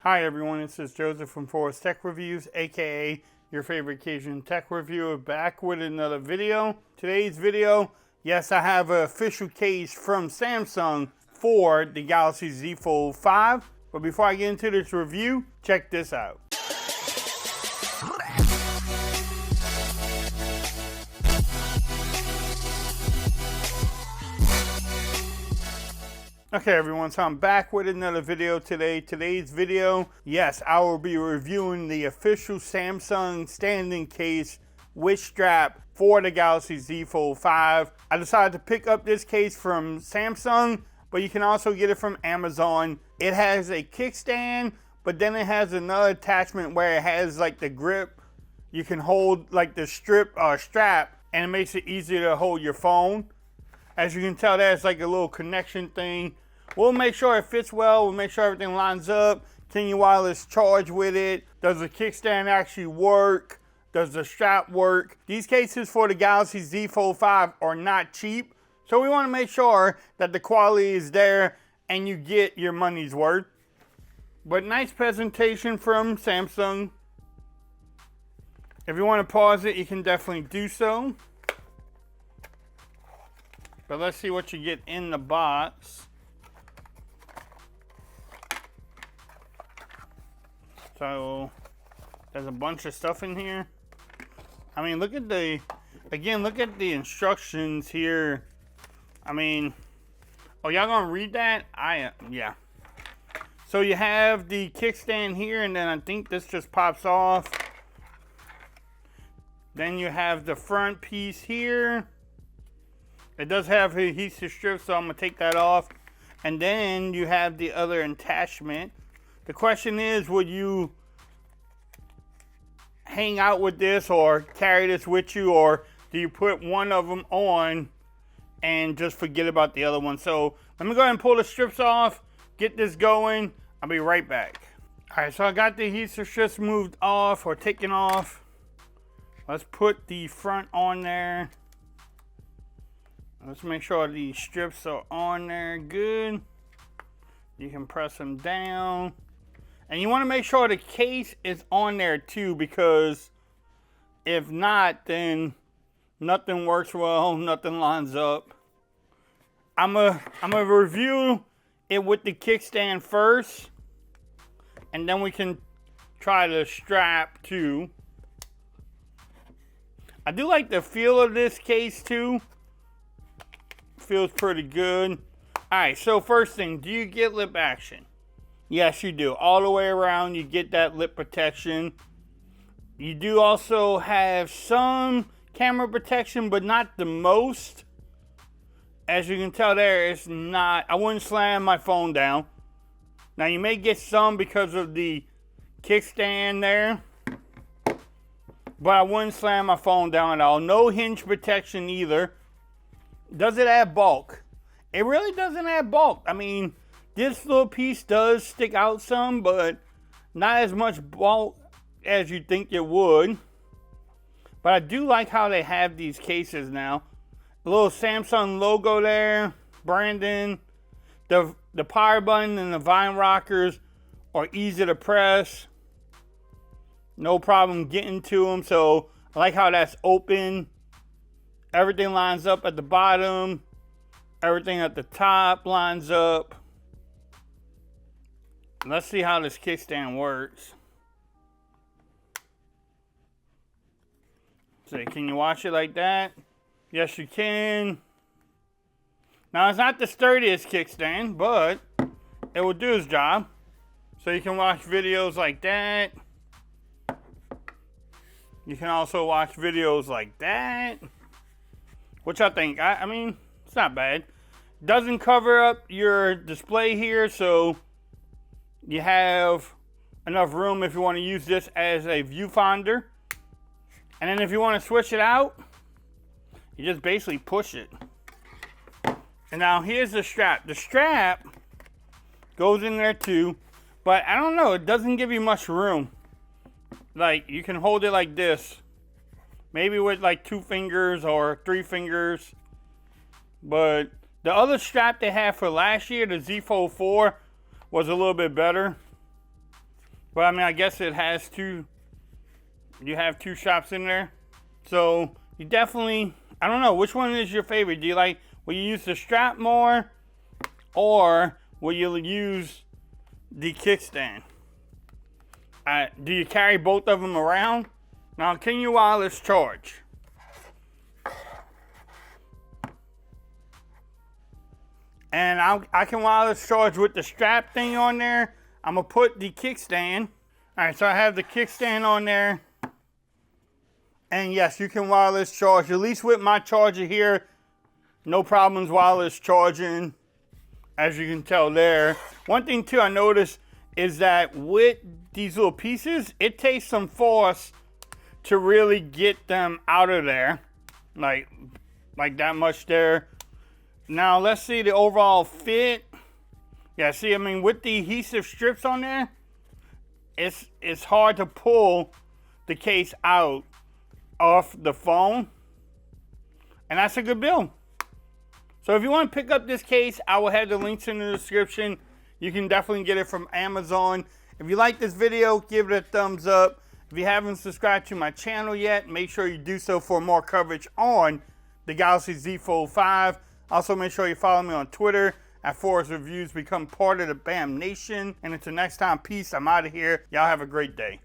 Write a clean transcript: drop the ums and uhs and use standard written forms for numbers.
Hi everyone, this is Joseph from Forest Tech Reviews, aka your favorite Cajun tech reviewer, back with another video. Today's video, yes, I have an official case from Samsung for the Galaxy Z Fold 5. But before I get into this review, check this out. Okay everyone, so I'm back with another video today. Today's video, yes, I will be reviewing the official Samsung standing case with strap for the Galaxy Z Fold 5. I decided to pick up this case from Samsung, but you can also get it from Amazon. It has a kickstand, but then it has another attachment where it has like the grip. You can hold like the strap, and it makes it easier to hold your phone. As you can tell, there's like a little connection thing. We'll make sure it fits well. We'll make sure everything lines up. Can you wireless charge with it? Does the kickstand actually work? Does the strap work? These cases for the Galaxy Z Fold 5 are not cheap. So we want to make sure that the quality is there and you get your money's worth. But nice presentation from Samsung. If you want to pause it, you can definitely do so. But let's see what you get in the box. So there's a bunch of stuff in here. I mean, look at the instructions here. I mean, oh, y'all gonna read that? Yeah. So you have the kickstand here, and then I think this just pops off. Then you have the front piece here. It does have adhesive strips, so I'm going to take that off. And then you have the other attachment. The question is, would you hang out with this or carry this with you, or do you put one of them on and just forget about the other one? So let me go ahead and pull the strips off, get this going. I'll be right back. All right, so I got the adhesive strips moved off or taken off. Let's put the front on there. Let's make sure these strips are on there good. You can press them down. And you want to make sure the case is on there too, because if not, then nothing works well, nothing lines up. I'm gonna review it with the kickstand first, and then we can try the strap too. I do like the feel of this case too. Feels pretty good. Alright, so first thing, do you get lip action? Yes, you do. All the way around, you get that lip protection. You do also have some camera protection, but not the most. As you can tell there, it's not, I wouldn't slam my phone down. Now, you may get some because of the kickstand there, but I wouldn't slam my phone down at all. No hinge protection either. Does it add bulk? It really doesn't add bulk. I mean, this little piece does stick out some, but not as much bulk as you think it would. But I do like how they have these cases now. A little Samsung logo there, branding. The power button and the Vine rockers are easy to press. No problem getting to them. So I like how that's open. Everything lines up at the bottom. Everything at the top lines up. Let's see how this kickstand works. So can you watch it like that? Yes, you can. Now, it's not the sturdiest kickstand, but it will do its job. So you can watch videos like that. You can also watch videos like that. Which I think, I mean, it's not bad. Doesn't cover up your display here, so you have enough room if you want to use this as a viewfinder. And then if you want to switch it out, you just basically push it. And now here's the strap. The strap goes in there too, but I don't know, it doesn't give you much room. Like, you can hold it like this. Maybe with like 2 fingers or 3 fingers. But the other strap they had for last year, the Z Fold 4, was a little bit better. But I mean, I guess it has two, you have two shops in there. So you definitely, I don't know, which one is your favorite? Do you like, will you use the strap more, or will you use the kickstand? Do you carry both of them around? Now, can you wireless charge? And I can wireless charge with the strap thing on there. I'm gonna put the kickstand. All right, so I have the kickstand on there. And yes, you can wireless charge, at least with my charger here. No problems wireless charging, as you can tell there. One thing too I noticed is that with these little pieces, it takes some force to really get them out of there. Like that much there. Now let's see the overall fit. Yeah, see, I mean, with the adhesive strips on there, it's hard to pull the case out off the phone. And that's a good build. So if you want to pick up this case, I will have the links in the description. You can definitely get it from Amazon. If you like this video, give it a thumbs up. If you haven't subscribed to my channel yet, make sure you do so for more coverage on the Galaxy Z Fold 5. Also, make sure you follow me on Twitter at Forrest Reviews. Become part of the BAM Nation. And until next time, peace. I'm out of here. Y'all have a great day.